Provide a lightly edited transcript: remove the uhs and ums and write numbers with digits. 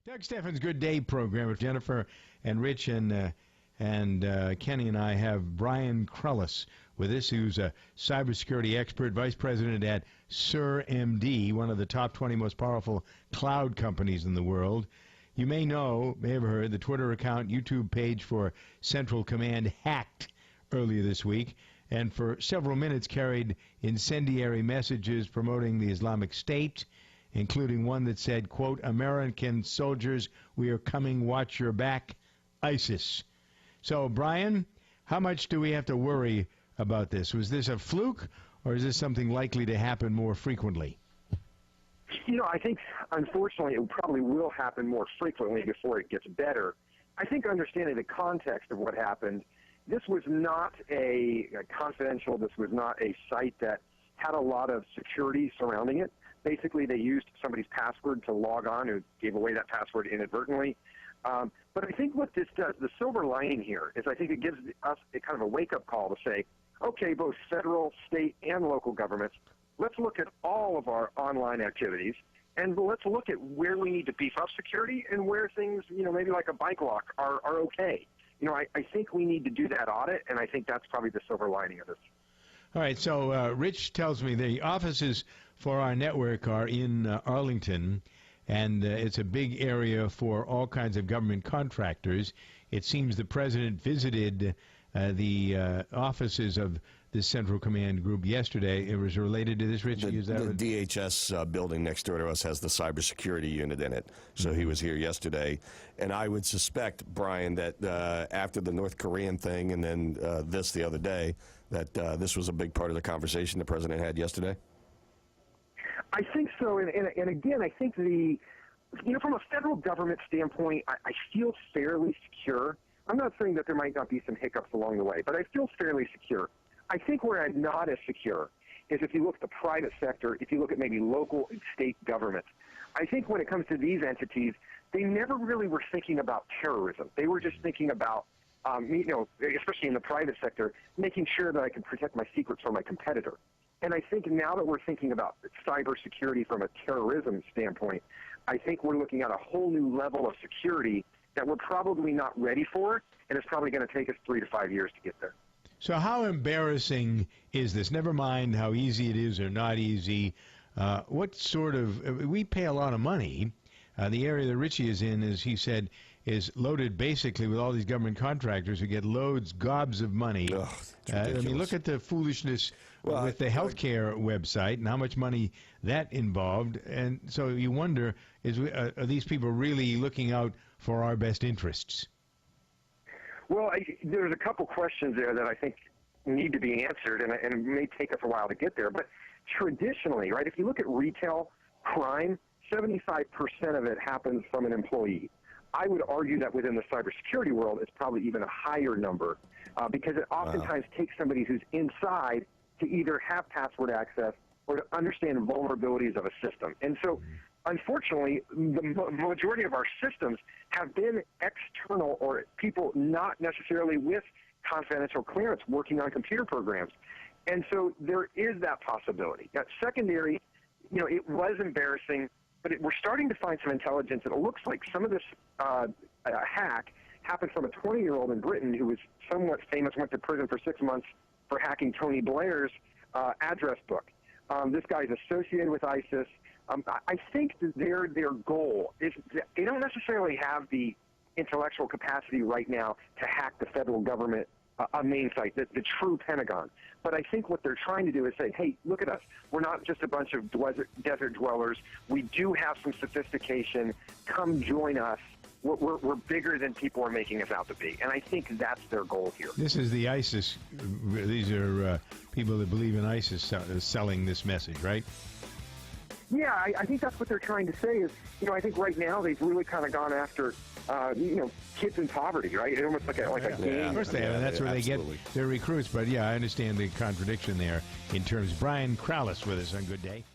Doug Steffens' Good Day program with Jennifer and Rich and Kenny and I have Brian Krallis with us, who's a cybersecurity expert, vice president at SurMD, one of the top 20 most powerful cloud companies in the world. You may have heard, the Twitter account, YouTube page for Central Command hacked earlier this week, and for several minutes carried incendiary messages promoting the Islamic State, including one that said, quote, "American soldiers, we are coming, watch your back, ISIS." So, Brian, how much do we have to worry about this? Was this a fluke, or is this something likely to happen more frequently? I think, unfortunately, it probably will happen more frequently before it gets better. I think understanding the context of what happened, this was not a confidential, this was not a site that had a lot of security surrounding it. Basically, they used somebody's password to log on, who gave away that password inadvertently. But I think what this does, the silver lining here, is I think it gives us a kind of a wake-up call to say, okay, both federal, state, and local governments, let's look at all of our online activities, and let's look at where we need to beef up security and where things, maybe like a bike lock, are okay. I think we need to do that audit, and I think that's probably the silver lining of this. All right, so Rich tells me the offices for our network are in Arlington, and it's a big area for all kinds of government contractors. It seems the president visited the offices of this Central Command group yesterday. It was related to this, Rich? The DHS building next door to us has the cybersecurity unit in it, so he was here yesterday. And I would suspect, Brian, that after the North Korean thing and then this the other day, that this was a big part of the conversation the president had yesterday? I think so, and again, I think from a federal government standpoint, I feel fairly secure. I'm not saying that there might not be some hiccups along the way, but I feel fairly secure. I think where I'm not as secure is if you look at the private sector, if you look at maybe local and state governments. I think when it comes to these entities, they never really were thinking about terrorism. They were just thinking about, especially in the private sector, making sure that I can protect my secrets from my competitor. And I think now that we're thinking about cybersecurity from a terrorism standpoint, I think we're looking at a whole new level of security that we're probably not ready for, and it's probably going to take us 3 to 5 years to get there. So how embarrassing is this? Never mind how easy it is or not easy. What sort of, we pay a lot of money. The area that Richie is in, as he said, is loaded basically with all these government contractors who get gobs of money. I mean, look at the foolishness with the healthcare website and how much money that involved. And so you wonder, are these people really looking out for our best interests? Well, there's a couple questions there that I think need to be answered, and it may take us a while to get there. But traditionally, right, if you look at retail crime, 75% of it happens from an employee. I would argue that within the cybersecurity world, it's probably even a higher number because it oftentimes takes somebody who's inside to either have password access or to understand vulnerabilities of a system. And so, unfortunately, the majority of our systems have been external or people not necessarily with confidential clearance working on computer programs. And so there is that possibility. Now, secondary, it was embarrassing, but we're starting to find some intelligence, and it looks like some of this hack happened from a 20-year-old in Britain who was somewhat famous, went to prison for 6 months for hacking Tony Blair's address book. This guy's associated with ISIS. I think that their goal is they don't necessarily have the intellectual capacity right now to hack the federal government, a main site, the true Pentagon. But I think what they're trying to do is say, hey, look at us. We're not just a bunch of desert dwellers. We do have some sophistication. Come join us. We're bigger than people are making us out to be. And I think that's their goal here. This is the ISIS. These are people that believe in ISIS selling this message, right? Yeah, I think that's what they're trying to say is, I think right now they've really kind of gone after, kids in poverty, right? It's almost like a game. Of course they have, and that's where they get their recruits. But, yeah, I understand the contradiction there in terms. Brian Krallis with us on Good Day.